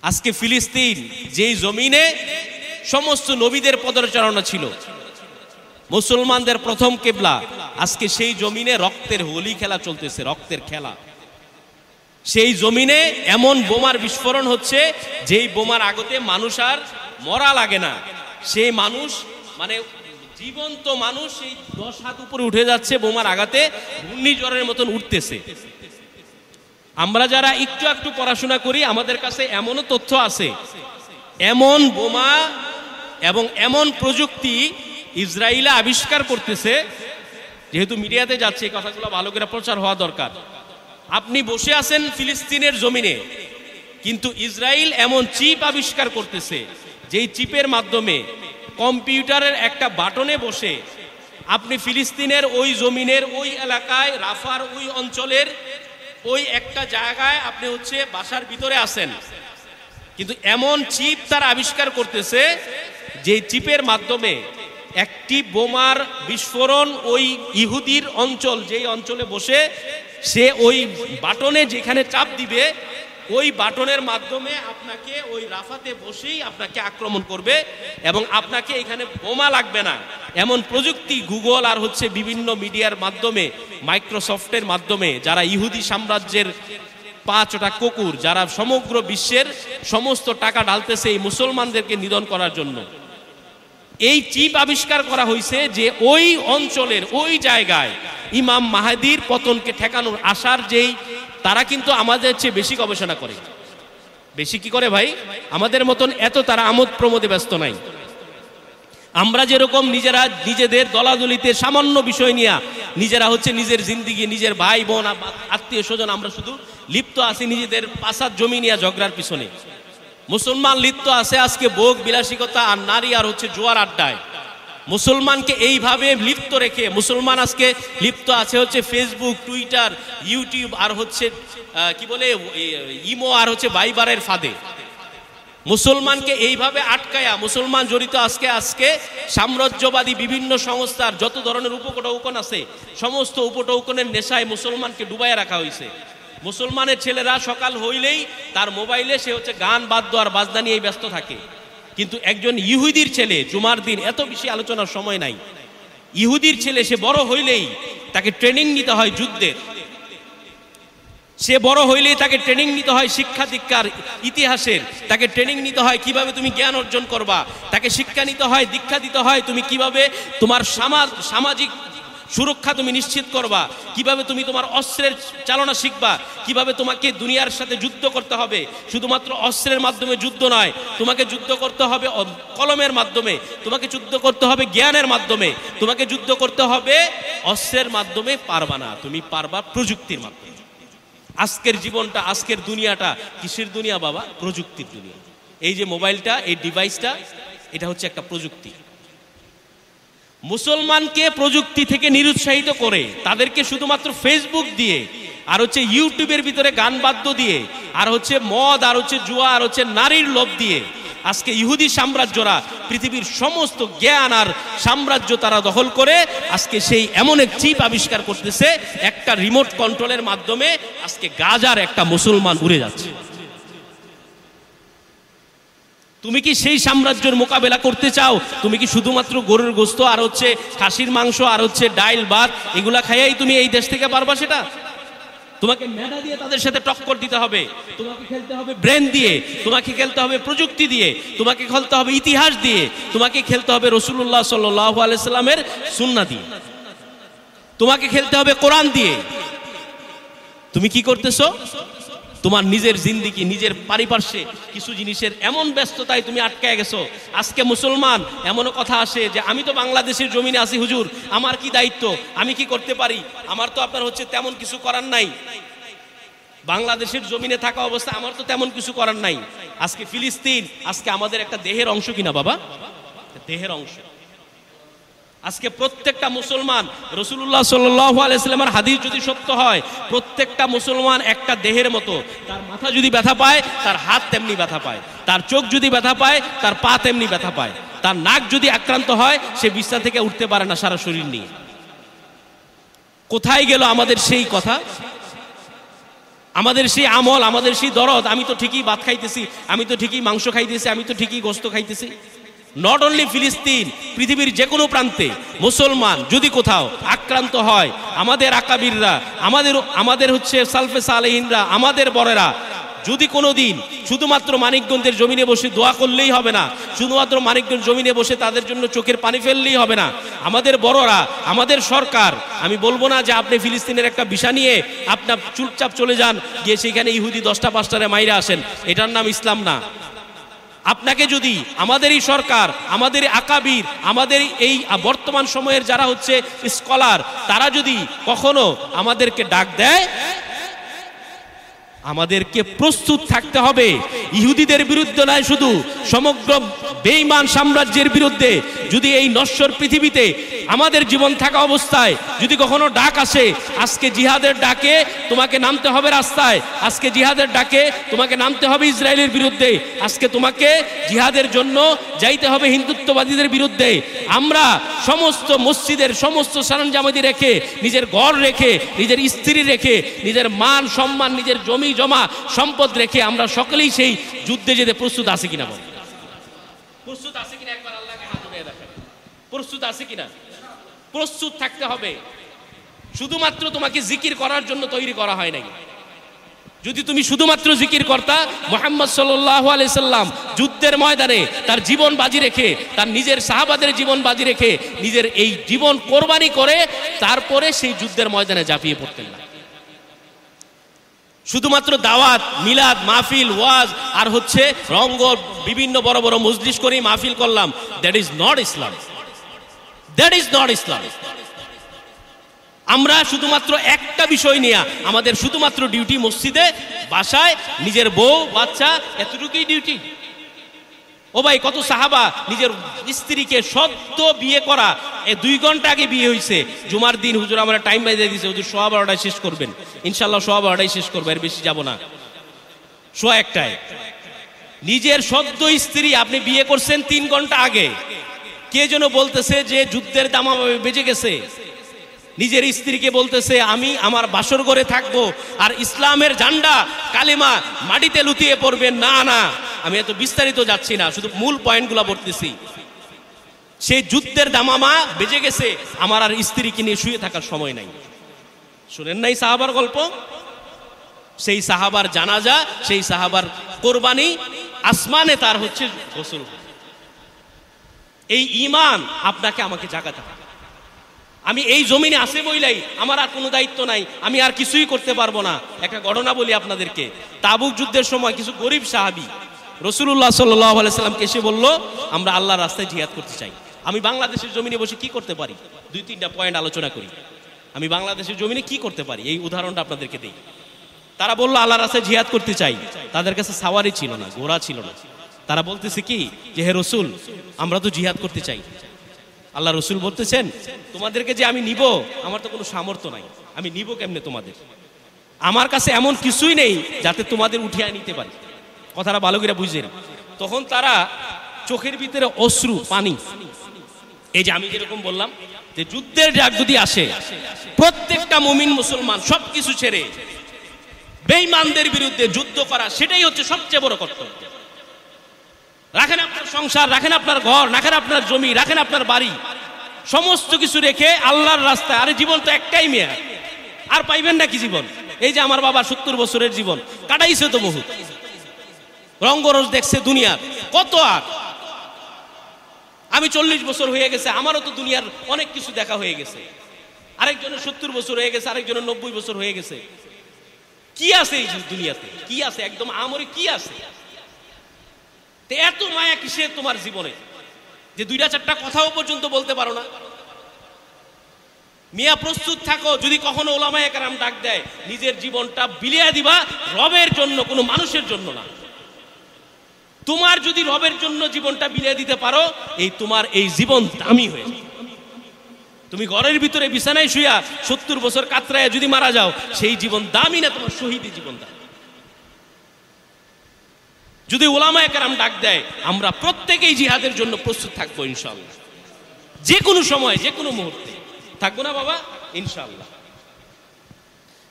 আজকে ফিলিস্তিন যেই জমিনে সমস্ত নবীদের পদচারণা ছিল, মুসলমানদের প্রথম কিবলা, আজকে সেই জমিনে রক্তের হোলি খেলা চলতেছে, রক্তের খেলা। সেই জমিনে এমন বোমার বিস্ফোরণ হচ্ছে যেই বোমার আগতে মানুষ আর মরা লাগে না। সেই মানুষ মানে জীবন্ত মানুষ এই 10 হাত উপরে উঠে যাচ্ছে বোমার আঘাতে, ঘূর্ণিঝড়ের মতন উঠতেছে। আমরা যারা একটু একটু পড়াশোনা করি আমাদের কাছে এমনও তথ্য আছে, এমন বোমা এবং এমন প্রযুক্তি ইসরায়েলে আবিষ্কার করতেছে। যেহেতু মিডিয়াতে যাচ্ছে এই কথাগুলো ভালো করে প্রচার হওয়া দরকার। আপনি বসে আছেন ফিলিস্তিনের জমিনে, কিন্তু ইসরায়েল এমন চিপ আবিষ্কার করতেছে যেই চিপের মাধ্যমে কম্পিউটারের একটা বাটনে বসে আপনি ফিলিস্তিনের ওই জমিনের ওই এলাকায় রাফার ওই অঞ্চলের ওই একটা জায়গায় আপনি বাসার ভিতরে আছেন, কিন্তু এমন চিপ তারা আবিষ্কার করতেছে যে চিপের মাধ্যমে একটি বোমার বিস্ফোরণ ওই ইহুদির অঞ্চল, যেই অঞ্চলে বসে সে ওই বাটনে যেখানে চাপ দিবে ওই বাটনের মাধ্যমে আপনাকে ওই রাফাতে বসেই আপনাকে আক্রমণ করবে এবং আপনাকে এখানে বোমা লাগবে না। এমন প্রযুক্তি গুগল আর বিভিন্ন মিডিয়ার মাধ্যমে, মাইক্রোসফটের মাধ্যমে, যারা ইহুদি সাম্রাজ্যের 5টা কুকুর, যারা সমগ্র বিশ্বের সমস্ত টাকা ঢালতেছে এই মুসলমানদেরকে নিধন করার জন্য, এই চিপ আবিষ্কার করা হয়েছে যে ওই অঞ্চলের ওই জায়গায় ইমাম মাহদির পতনকে ঠেকানোর আশার যেই, তারা কিন্তু আমাদের চেয়ে বেশি গবেষণা করে। বেশি কি করে ভাই? আমাদের মতন এত তারা আমোদ প্রমোদে ব্যস্ত নাই। আমরা যেরকম নিজেরা নিজেদের দলাদলিতে সামান্য বিষয় নিয়ে নিজেরা নিজের জিন্দিগি, নিজের ভাই বোন আত্মীয় স্বজন আমরা শুধু লিপ্ত আছি নিজেদের পাশার জমি নিয়ে ঝগড়ার পিছনে। মুসলমান লিপ্ত আছে আজকে ভোগ বিলাসিকতা আর নারী আর জুয়ার আড্ডায়। মুসলমানকে এইভাবে লিপ্ত রেখে মুসলমান আজকে লিপ্ত আছে ফেসবুক, টুইটার, ইউটিউব আর কি বলে ইমো আর ভাইবারের ফাঁদে। মুসলমানকে এইভাবে আটকায়া মুসলমান জড়িত আজকে সাম্রাজ্যবাদী বিভিন্ন সংস্থার যত ধরনের উপটৌকন আছে, সমস্ত উপটৌকনের নেশায় মুসলমানকে ডুবাইয়া রাখা হয়েছে। মুসলমানের ছেলেরা সকাল হইলেই তার মোবাইলে সে গান বাদ্য আর বাজনা নিয়ে ব্যস্ত থাকে, কিন্তু একজন ইহুদির ছেলে জুমার দিন এত বেশি আলোচনার সময় নাই। ইহুদির ছেলে সে বড় হইলেই তাকে ট্রেনিং নিতে হয় যুদ্ধের, সে বড় হইলেই তাকে ট্রেনিং নিতে হয় শিক্ষা দীক্ষার, ইতিহাসের, তাকে ট্রেনিং নিতে হয় কিভাবে তুমি জ্ঞান অর্জন করবা, তাকে শিক্ষা নিতে হয়, দীক্ষা দিতে হয় তুমি কিভাবে তোমার সামাজিক সুরক্ষা তুমি নিশ্চিত করবা, কিভাবে তুমি তোমার অস্ত্রের চালনা শিখবা, কিভাবে তোমাকে দুনিয়ার সাথে যুদ্ধ করতে হবে। শুধুমাত্র অস্ত্রের মাধ্যমে যুদ্ধ নয়, তোমাকে যুদ্ধ করতে হবে কলমের মাধ্যমে, তোমাকে যুদ্ধ করতে হবে জ্ঞানের মাধ্যমে, তোমাকে যুদ্ধ করতে হবে অস্ত্রের মাধ্যমে পারবা না, তুমি পারবা প্রযুক্তির মাধ্যমে। আজকের জীবনটা, আজকের দুনিয়াটা কিসের দুনিয়া বাবা? প্রযুক্তির দুনিয়া। এই যে মোবাইলটা, এই ডিভাইসটা, এটা একটা প্রযুক্তি। মুসলমানকে প্রযুক্তি থেকে নিরুৎসাহিত করে তাদেরকে শুধুমাত্র ফেসবুক দিয়ে আর ইউটিউবের ভিতরে গান বাদ্য দিয়ে আর মদ আর জুয়া আর নারীর লোভ দিয়ে আজকে ইহুদি সাম্রাজ্যরা পৃথিবীর সমস্ত জ্ঞান আর সাম্রাজ্য তারা দখল করে আজকে সেই এমন এক চিপ আবিষ্কার করতেছে, একটা রিমোট কন্ট্রোলের মাধ্যমে আজকে গাজার একটা মুসলমান উড়ে যাচ্ছে। তুমি কি সেই সাম্রাজ্যের মোকাবেলা করতে চাও? তুমি কি শুধুমাত্র গরুর গোস্ত আর খাসির মাংস আর ডাইল ভাত এগুলা খাইয়াই তুমি এই দেশ থেকে পারবা? সেটা তোমাকে মেধা দিয়ে তাদের সাথে টক্কর দিতে হবে, তোমাকে খেলতে হবে ব্রেন দিয়ে, তোমাকে খেলতে হবে প্রযুক্তি দিয়ে, তোমাকে খেলতে হবে ইতিহাস দিয়ে, তোমাকে খেলতে হবে রাসূলুল্লাহ সাল্লাল্লাহু আলাইহি সাল্লামের সুন্নাহ দিয়ে, তোমাকে খেলতে হবে কোরআন দিয়ে। তুমি কি করতেছো? তোমার নিজের জিন্দিগি, নিজের পারিপার্শ্বে কিছু জিনিসের এমন ব্যস্ততায় তুমি আটকায় গেছো। আজকে মুসলমান এমনও কথা আসে যে আমি তো বাংলাদেশের জমিনে আছি হুজুর, আমার কি দায়িত্ব, আমি কি করতে পারি, আমার তো আপনার তেমন কিছু করার নাই। বাংলাদেশের জমিনে থাকা অবস্থা আমার তো তেমন কিছু করার নাই। আজকে ফিলিস্তিন আজকে আমাদের একটা দেহের অংশ কিনা বাবা? দেহের অংশ। আজকে প্রত্যেকটা মুসলমান, রাসূলুল্লাহ সাল্লাল্লাহু আলাইহি সাল্লামের হাদিস যদি সত্য হয়, প্রত্যেকটা মুসলমান একটা দেহের মতো। তার মাথা যদি ব্যথা পায় তার হাত তেমনি ব্যথা পায়, তার চোখ যদি ব্যথা পায় তার পা তেমনি ব্যথা পায়, তার নাক যদি আক্রান্ত হয় সে বিছানা থেকে উঠতে পারে না সারা শরীর নিয়ে। কোথায় গেল আমাদের সেই কথা? আমাদের সেই আমল, আমাদের সেই দরদ, আমি তো ঠিকই ভাত খাইতেছি, আমি তো ঠিকই মাংস খাইতেছি, আমি তো ঠিকই গোস্ত খাইতেছি। নট অনলি ফিলিস্তিন, পৃথিবীর যে কোনো প্রান্তে মুসলমান যদি কোথাও আক্রান্ত হয়, আমাদের আকাবিররা, আমাদের হচ্ছে সালফে সালেহিনরা, আমাদের বড়েরা যদি কোনো দিন শুধুমাত্র মানিকগঞ্জের জমিনে বসে দোয়া করলেই হবে না, শুধুমাত্র মানিকগঞ্জ জমিনে বসে তাদের জন্য চোখের পানি ফেললেই হবে না। আমাদের বড়রা, আমাদের সরকার, আমি বলবো না যে আপনি ফিলিস্তিনের একটা বিষয় নিয়ে আপনার চুপচাপ চলে যান, গিয়ে সেখানে ইহুদি 10টা 5টারে মাইরা আসেন, এটার নাম ইসলাম না। আপনাকে যদি আমাদেরই সরকার, আমাদের আকাবির, আমাদের এই বর্তমান সময়ের যারা হচ্ছে স্কলার, তারা যদি কখনো আমাদেরকে ডাক দেয়, আমাদেরকে প্রস্তুত থাকতে হবে ইহুদিদের বিরুদ্ধে নয়, শুধু সমগ্র বেঈমান সাম্রাজ্যের বিরুদ্ধে। যদি এই নশ্বর পৃথিবীতে আমাদের জীবন থাকা অবস্থায় যদি কখনো ডাক আসে, আজকে জিহাদের ডাকে তোমাকে নামতে হবে রাস্তায়, আজকে জিহাদের ডাকে তোমাকে নামতে হবে ইসরায়েলের বিরুদ্ধে, আজকে তোমাকে জিহাদের জন্য যাইতে হবে হিন্দুত্ববাদীদের বিরুদ্ধে। আমরা সমস্ত মসজিদের সমস্ত সরঞ্জামাদি রেখে, নিজের ঘর রেখে, নিজের স্ত্রী রেখে, নিজের মান সম্মান, নিজের জমি জমা সম্পদ রেখে আমরা সকলেই সেই যুদ্ধে যেতে প্রস্তুত আছে কিনা বল? প্রস্তুত আছে কিনা একবার আল্লাহকে হাত উঠিয়ে দেখেন। প্রস্তুত আছে কিনা? প্রস্তুত থাকতে হবে। শুধুমাত্র তোমাকে জিকির করার জন্য তৈরি করা হয় নাই। যদি তুমি শুধুমাত্র জিকির করতা, মুহাম্মদ সাল্লাল্লাহু আলাইহি সাল্লাম যুদ্ধের ময়দানে তার জীবন বাজি রেখে, তার নিজের সাহাবাদের জীবন বাজি রেখে, নিজের এই জীবন কোরবানি করে তারপরে সেই যুদ্ধের ময়দানে ঝাঁপিয়ে পড়তেন না। শুধুমাত্র দাওয়াত, মিলাদ, মাহফিল, ওয়াজ আর হচ্ছে রঙ্গ, বিভিন্ন বড় বড় মজলিস করে মাহফিল করলাম, that is not Islam. That is not Islam. আমরা শুধুমাত্র একটা বিষয় নিয়ে, আমাদের শুধুমাত্র ডিউটি মসজিদে, বাসায়, নিজের বউ বাচ্চা, এতটুকুই ডিউটি। ও ভাই, কত সাহাবা নিজের স্ত্রীকে সদ্য বিয়ে করা, 2 ঘন্টা আগে বিয়ে হয়েছে, জুমার দিন হুজুর আমরা টাইম বাইরে দিয়েছে, হুজুর 12:15 শেষ করবেন, ইনশাল্লাহ 12:15 শেষ করবো, এর বেশি যাব না, 1:15। নিজের সদ্য স্ত্রী আপনি বিয়ে করছেন 3 ঘন্টা আগে, কে যেন বলতেছে যে যুদ্ধের দামা বেজে গেছে, নিজের স্ত্রীকে বলতেছে আমি আমার বাসর ঘরে থাকবো আর ইসলামের ঝান্ডা কালিমা মাটিতে লুটিয়ে পড়বে। না না, আমি এত বিস্তারিত যাচ্ছি না, শুধু মূল পয়েন্টগুলো বলতেছি। সেই যুদ্ধের দামামা বেজে গেছে, আমার আর স্ত্রীকে নিয়ে শুয়ে থাকার সময় নাই। শুনেন নাই সাহাবার গল্প? সেই সাহাবার জানাজা, সেই সাহাবার কোরবানি, আসমানে তার হচ্ছে গোসল। এই ঈমান আপনাকে আমাকে জাগাতে হবে। আমি এই জমিনে আসে বইলাই আমার আর কোনো দায়িত্ব নাই, আমি আর কিছুই করতে পারবো না। একটা ঘটনা বলি আপনাদেরকে। তাবুক যুদ্ধের সময় কিছু গরিব সাহাবী রাসূলুল্লাহ সাল্লাল্লাহু আলাইহি সাল্লামকে এসে বলল, আমরা আল্লাহর রাস্তায় জিহাদ করতে চাই। আমি বাংলাদেশের জমিনে বসে কি করতে পারি? 2-3টা পয়েন্ট আলোচনা করি। আমি বাংলাদেশের জমিনে কি করতে পারি, এই উদাহরণটা আপনাদেরকে দিই। তারা বলল আল্লাহর রাস্তায় জিহাদ করতে চাই। তাদের কাছে সাওয়ারি ছিল না, ঘোড়া ছিল না। তারা বলতেছে কি যে, হে রাসূল, আমরা তো জিহাদ করতে চাই। আল্লাহ রসুল বলতেছেন, তোমাদেরকে যে আমি নিব, আমার তো কোনো সামর্থ্য নাই, আমি নিব কেমনে তোমাদের? আমার কাছে এমন কিছুই নেই যাতে তোমাদের উঠিয়ে নিতে পারি। কথাটা ভালো করে বুঝছেন? তখন তারা চোখের ভিতরে অশ্রু, পানি, এই যে আমি যেরকম বললাম যে যুদ্ধের ডাক যদি আসে, প্রত্যেকটা মুমিন মুসলমান সবকিছু ছেড়ে বেঈমানদের বিরুদ্ধে যুদ্ধ করা, সেটাই হচ্ছে সবচেয়ে বড় কর্তব্য। রাখেন আপনার সংসার, রাখেন আপনার ঘর, রাখেন আপনার জমি, রাখেন আপনার বাড়ি, সমস্ত কিছু রেখে আল্লাহর রাস্তায়। আরে জীবন তো একটাই মেয়া, আর পাইবেন নাকি জীবন? এই যে আমার বাবা 70 বছরের জীবন কাটাইছে তো বহুত, রঙ্গরস দেখছে দুনিয়ার কত। আর আমি 40 বছর হয়ে গেছে, আমারও তো দুনিয়ার অনেক কিছু দেখা হয়ে গেছে। আরেকজনের 70 বছর হয়ে গেছে, আরেকজনের 90 বছর হয়ে গেছে। কি আছে এই দুনিয়াতে? কি আছে? একদম আমরে কি আছে? এত মায়া কিসে তোমার জীবনে যে 2-4টা কথাও পর্যন্ত বলতে পারো না? মিয়া প্রস্তুত থাকো, যদি কখনো ওলামায়ে কেরাম ডাক দেয়, নিজের জীবনটা বিলিয়ে দিবা রবের জন্য, কোনো মানুষের জন্য না। তোমার যদি রবের জন্য জীবনটা বিলিয়ে দিতে পারো, এই তোমার এই জীবন দামি হয়ে যাবে। তুমি ঘরের ভিতরে বিছানায় শুয়া 70 বছর কাতরায় যদি মারা যাও, সেই জীবন দামি না, তোমার শহীদি জীবন দামি। যদি ওলামায়ে কেরাম ডাক দেয়, আমরা প্রত্যেকেই জিহাদের জন্য প্রস্তুত থাকবো ইনশাআল্লাহ। যে কোনো সময়, যে কোনো মুহূর্তে থাকবো না বাবা, ইনশাআল্লাহ।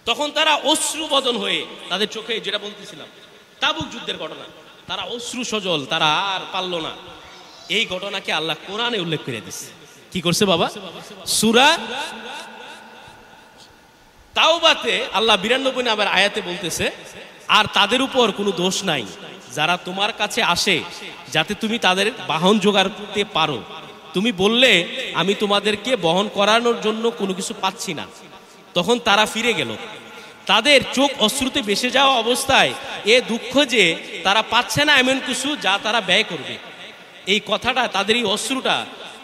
তখন তারা অশ্রুবদন হয়ে তাদের চোখে, যেটা বলতেছিলাম তাবুক যুদ্ধের ঘটনা, তারা অশ্রু সজল, তারা আর পারল না। এই ঘটনাকে আল্লাহ কোরআনে উল্লেখ করে দিচ্ছে। কি করছে বাবা? সূরা তাওবাতে আল্লাহ 92 নম্বর আয়াতে বলতেছে, আর তাদের উপর কোনো দোষ নাই যারা তোমার কাছে আসে যাতে তুমি তাদের বাহন জোগাড় করতে পারো। তুমি বললে আমি তোমাদেরকে বহন করানোর জন্য কোনো কিছু পাচ্ছি না। তখন তারা ফিরে গেল, তাদের চোখ অশ্রুতে ভেসে যাওয়া অবস্থায় এ দুঃখ যে তারা পাচ্ছে না এমন কিছু যা তারা ব্যয় করবে। এই কথাটা, তাদের এই অশ্রুটা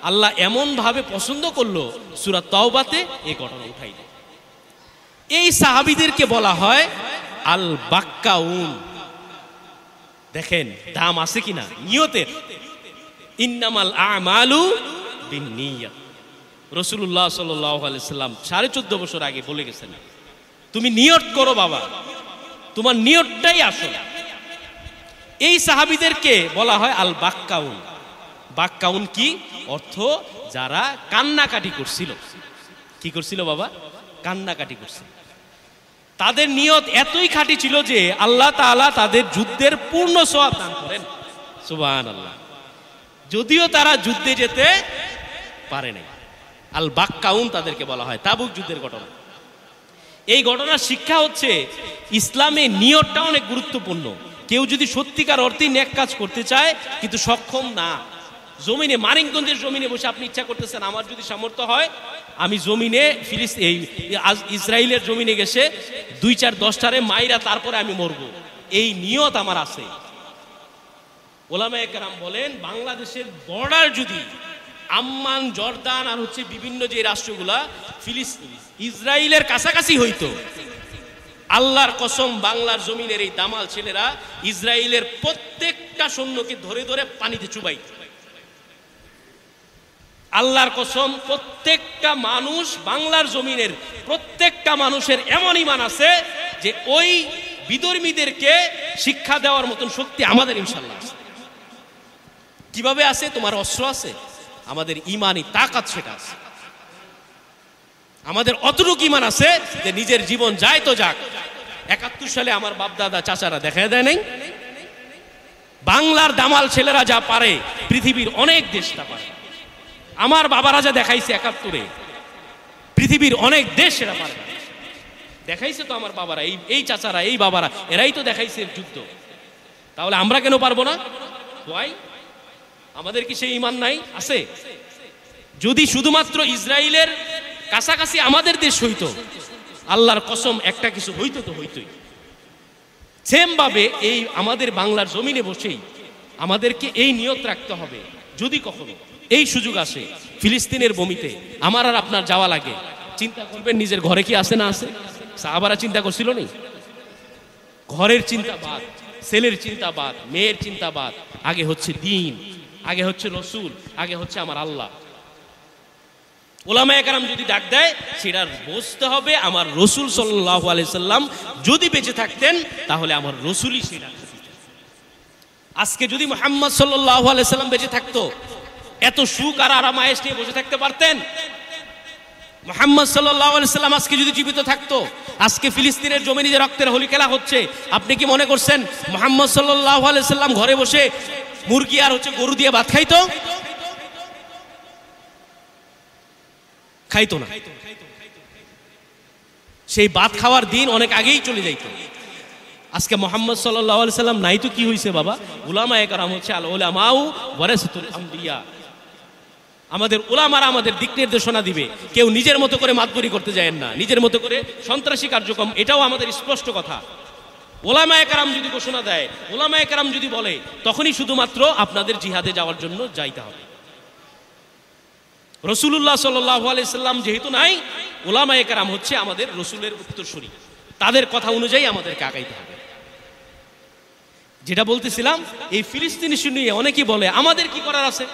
আল্লাহ এমন ভাবে পছন্দ করলো, সূরা তাওবাতে এই ঘটনা উঠাই দেয়। এই সাহাবীদেরকে বলা হয় আল বাক্কাউন। দেখেন দাম আছে কিনা নিয়তের। ইন্নামাল আমালু বিন্নিয়াত। রাসূলুল্লাহ সাল্লাল্লাহু আলাইহি সাল্লাম 14.5 বছর আগে বলে গেছেন, তুমি নিয়ত করো বাবা, তোমার নিয়তটাই আসল। এই সাহাবীদেরকে বলা হয় আল বাক্কাউন। বাক্কাউন কি অর্থ? যারা কান্নাকাটি করছিল। কি করছিল বাবা? কান্নাকাটি করছিল। তাদের নিয়ত এতই খাঁটি ছিল যে আল্লাহ তাআলা তাদের যুদ্ধের পূর্ণ সওয়াব দান করেন। সুবহানাল্লাহ। যদিও তারা যুদ্ধে যেতে পারে নাই। আল বাক্কাউন তাদেরকে বলা হয়। তাবুক যুদ্ধের ঘটনা। এই ঘটনার শিক্ষা হচ্ছে ইসলামে নিয়তটা অনেক গুরুত্বপূর্ণ। কেউ যদি সত্যিকার অর্থে নেক কাজ করতে চায় কিন্তু সক্ষম না, জমিনে মানিকগঞ্জের জমিনে বসে আপনি ইচ্ছা করতেছেন আমার যদি সামর্থ্য হয় আমি জমিনে ইসরায়েলের জমিনে গেছে 2-4-10টারে মাইরা তারপরে আমি মরবো, এই নিয়ত আমার আছে। ওলামায়ে কেরাম বলেন বাংলাদেশের বর্ডার যদি আম্মান, জর্দান আর হচ্ছে বিভিন্ন যে রাষ্ট্রগুলা ফিলিস্তিন, ইসরায়েলের কাছাকাছি হইতো, আল্লাহর কসম বাংলার জমিনের এই দামাল ছেলেরা ইসরায়েলের প্রত্যেকটা সৈন্যকে ধরে ধরে পানিতে চুবাই। আল্লাহর কসম প্রত্যেকটা মানুষ, বাংলার জমিনের প্রত্যেকটা মানুষের এমন ঈমান আছে যে ওই বিধর্মীদেরকে শিক্ষা দেওয়ার মতন শক্তি আমাদের ইনশাআল্লাহ আছে। কিভাবে আছে? তোমার অস্ত্র আছে, আমাদের ঈমানি তাকাত সেটা আছে। আমাদের অতটুকু ঈমান আছে যে নিজের জীবন যায় তো যাক। 71 সালে আমার বাপ দাদা চাচারা দেখা দেয় নাই? বাংলার দামাল ছেলেরা যা পারে পৃথিবীর অনেক দেশ তা পারে। আমার বাবারা যা দেখাইছে 71-এ পৃথিবীর অনেক দেশ এরা পারে দেখাইছে। তো আমার বাবারা, এই চাচারা, এই বাবারা, এরাই তো দেখাইছে যুদ্ধ। তাহলে আমরা কেন পারবো না? ওয়াই? আমাদের কি সেই ঈমান নাই? আছে। যদি শুধুমাত্র ইসরায়েলের কাছাকাছি আমাদের দেশ হইতো, আল্লাহর কসম একটা কিছু হইতো তো হইতোই। সেম ভাবে এই আমাদের বাংলার জমিনে বসেই আমাদেরকে এই নিয়ত রাখতে হবে, যদি কখনো এই সুযোগ আসে ফিলিস্তিনের ভূমিতে আমার আর আপনার যাওয়া লাগে, চিন্তা করবেন নিজের ঘরে কি আছে না আছে। সাহাবারা চিন্তা করছিল না? ঘরের চিন্তা বাদ, ছেলের চিন্তা বাদ, মেয়ের চিন্তা বাদ, আগে হচ্ছে দ্বীন, আগে হচ্ছে রসুল, আগে হচ্ছে আমার আল্লাহ। ওলামায়ে কেরাম যদি ডাক দেয় সেটা বুঝতে হবে আমার রসুল সাল্লাল্লাহু আলাইহি সাল্লাম যদি বেঁচে থাকতেন তাহলে আমার রসুলই সেটা। আজকে যদি মুহাম্মদ সাল্লাল্লাহু আলাইহি সাল্লাম বেঁচে থাকতো এত সুখ আর আরাম আয়েশ নিয়ে বসে থাকতে পারতেন? মুহাম্মদ সাল্লাল্লাহু আলাইহি সাল্লাম আজকে যদি জীবিত থাকতো, আজকে ফিলিস্তিনের জমিনে যে রক্তের হোলি খেলা হচ্ছে, আপনি কি মনে করছেন মুহাম্মদ সাল্লাল্লাহু আলাইহি সাল্লাম ঘরে বসে মুরগি আর হচ্ছে গরু দিয়ে ভাত খাইতো? খাইতো না। সেই ভাত খাওয়ার দিন অনেক আগেই চলে যাইতো। আজকে মুহাম্মদ সাল্লাল্লাহু আলাইহি সাল্লাম নাই তো কি হইছে বাবা? উলামায়ে কেরাম হচ্ছে আল উলামাউ ওয়ারাসাতুল আমবিয়া। আমাদের উলামারা আমাদের দিক নির্দেশনা দিবে। কেউ নিজের মতো করে মাতবরি করতে যায়েন না, নিজের মতো করে সন্ত্রাসী কার্যক্রম, এটাও আমাদের স্পষ্ট কথা। উলামায়ে কেরাম যদি ঘোষণা দেয়, উলামায়ে কেরাম যদি বলে, তখনই শুধুমাত্র আপনাদের জিহাদে যাওয়ার জন্য যাইতে হবে। রাসূলুল্লাহ সাল্লাল্লাহু আলাইহি সাল্লাম যেহেতু নাই, উলামায়ে কেরাম হচ্ছে আমাদের রসুলের উত্তরসূরি, তাদের কথা অনুযায়ী আমাদেরকে আগাইতে হবে। যেটা বলতেছিলাম, এই ফিলিস্তিন ইস্যু নিয়ে অনেকেই বলে আমাদের কি করার আছে,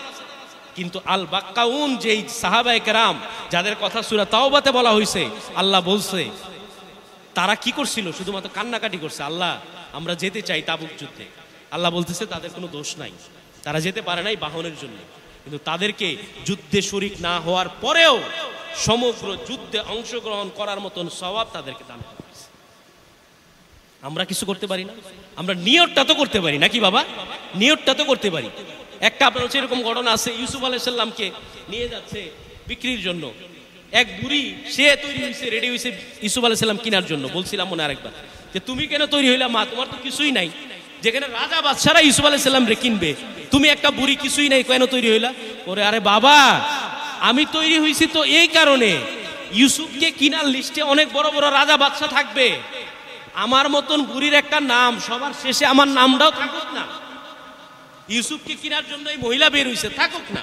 কিন্তু আল বাক্কাউন যেই সাহাবায়ে কেরাম যাদের কথা সূরা তাওবাতে বলা হয়েছে, আল্লাহ বলছে তারা কি করছিল? শুধুমাত্র কান্নাকাটি করছে, আল্লাহ আমরা যেতে চাই তাবুক যুদ্ধে। আল্লাহ বলতেছে তাদের কোনো দোষ নাই, তারা যেতে পারে নাই বাহনের জন্য, কিন্তু তাদেরকে যুদ্ধে শরীক না হওয়ার পরেও সমগ্র যুদ্ধে অংশগ্রহণ করার মতন সওয়াব তাদেরকে দান করেছে। আমরা কিছু করতে পারি না? আমরা নিয়তটা তো করতে পারি নাকি বাবা? নিয়তটা তো করতে পারি। একটা আপনার হচ্ছে এরকম ঘটনা আছে, ইউসুফ আলাইহিস সালামকে নিয়ে যাচ্ছে বিক্রির জন্য, এক বুড়ি সে তৈরি হয়েছে, রেডি হয়েছে ইউসুফ আলাইহিস সালাম কেনার জন্য। বলছিলাম মনে আরেকবার যে তুমি কেন তৈরি হইলা মা, তোমার তো কিছুই নাই, যেখানে রাজা বাদশারা ইউসুফ আলাইহিস সালাম রে কিনবে, তুমি একটা বুড়ি কিছুই নাই কেন তৈরি হইলা? ওরে আরে বাবা, আমি তৈরি হয়েছি তো এই কারণে, ইউসুফকে কিনার লিস্টে অনেক বড় বড় রাজা বাদশা থাকবে, আমার মতন বুড়ির একটা নাম সবার শেষে আমার নামটাও থাকুক না। ইউসুফকে কেনার জন্য এই মহিলা বের হইছে, থাকুক না।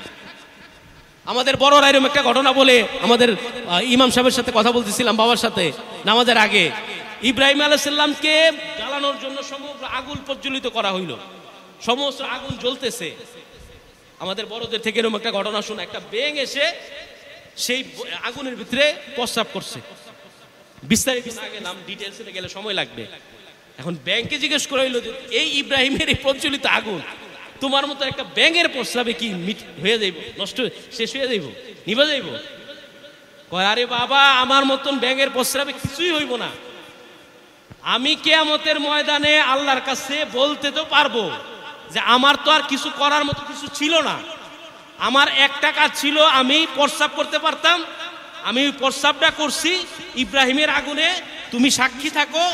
আমাদের বড়রা এরকম একটা ঘটনা বলে, আমাদের ইমাম সাহেবের সাথে কথা বলতেছিলাম বাবার সাথে নামাজের আগে, ইব্রাহিম আলাইহিস সালামকে জ্বালানোর জন্য সমগ্র আগুন প্রজ্বলিত করা হইল, সমস্ত আগুন জ্বলতেছে। আমাদের বড়দের থেকে এরকম একটা ঘটনা শোনা, একটা ব্যাঙ এসে সেই আগুনের ভিতরে প্রস্রাব করছে। বিস্তারিত না গেলাম, ডিটেলসে গেলে সময় লাগবে। এখন ব্যাংকে জিজ্ঞেস করা হইলো যে এই ইব্রাহিমের এই প্রজ্বলিত আগুন তোমার মতো একটা ব্যাঙের প্রস্রাবে কি হয়ে যাইব, নষ্ট শেষ হয়ে যাইব, নিভে যাইব? কয় আরে বাবা, আমার মতন ব্যাঙের প্রস্রাবে কিছুই হইব না। আমি কিয়ামতের ময়দানে আল্লাহর কাছে বলতে তো পারবো যে আমার তো আর কিছু করার মতো কিছু ছিল না, আমার একটা কাজ ছিল, আমি প্রস্রাব করতে পারতাম, আমি প্রস্রাবটা করছি ইব্রাহিমের আগুনে, তুমি সাক্ষী থাকো,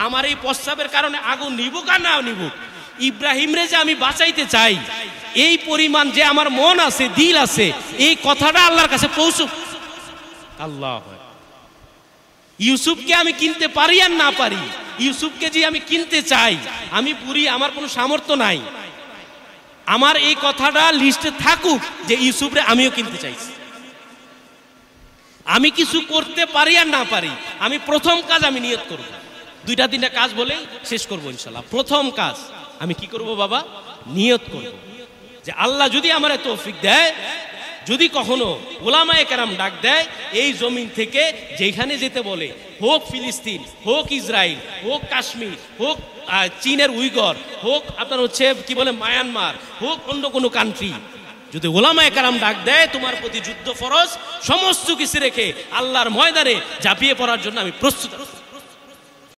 আমার এই প্রস্রাবের কারণে আগুন নিবুক আর না নিবুক, ইব্রাহিমরে যে আমি বাঁচাইতে চাই, এই পরিমাণ যে আমার মন আছে, দিল আছে, এই কথাটা আল্লাহর কাছে পৌঁছুক। আল্লাহ, ইউসুফকে আমি কিনতে পারি আর না পারি, ইউসুফকে যে আমি কিনতে চাই, আমি বুড়ি, আমার কোনো সামর্থ্য নাই, আমার এই কথাটা লিস্টে থাকুক যে ইউসুফরে আমিও কিনতে চাইছি। আমি কিছু করতে পারি আর না পারি, আমি প্রথম কাজ আমি নিয়ত করব। দুইটা তিনটা কাজ বলেই শেষ করবো ইনশাল্লাহ। প্রথম কাজ আমি কি করব বাবা? নিয়ত করব যে আল্লাহ যদি আমার তৌফিক দেয়, যদি কখনো ওলামায়ে কেরাম ডাক দেয় এই জমিন থেকে যেখানে যেতে বলে, হোক ফিলিস্তিন, হোক ইসরায়েল, হোক কাশ্মীর, হোক চীনের উইগর, হোক আপনার হচ্ছে কি বলে মায়ানমার, হোক অন্য কোনো কান্ট্রি, যদি ওলামায়ে কেরাম ডাক দেয় তোমার প্রতি যুদ্ধ ফরজ, সমস্ত কিছু রেখে আল্লাহর ময়দানে ঝাঁপিয়ে পড়ার জন্য আমি প্রস্তুত।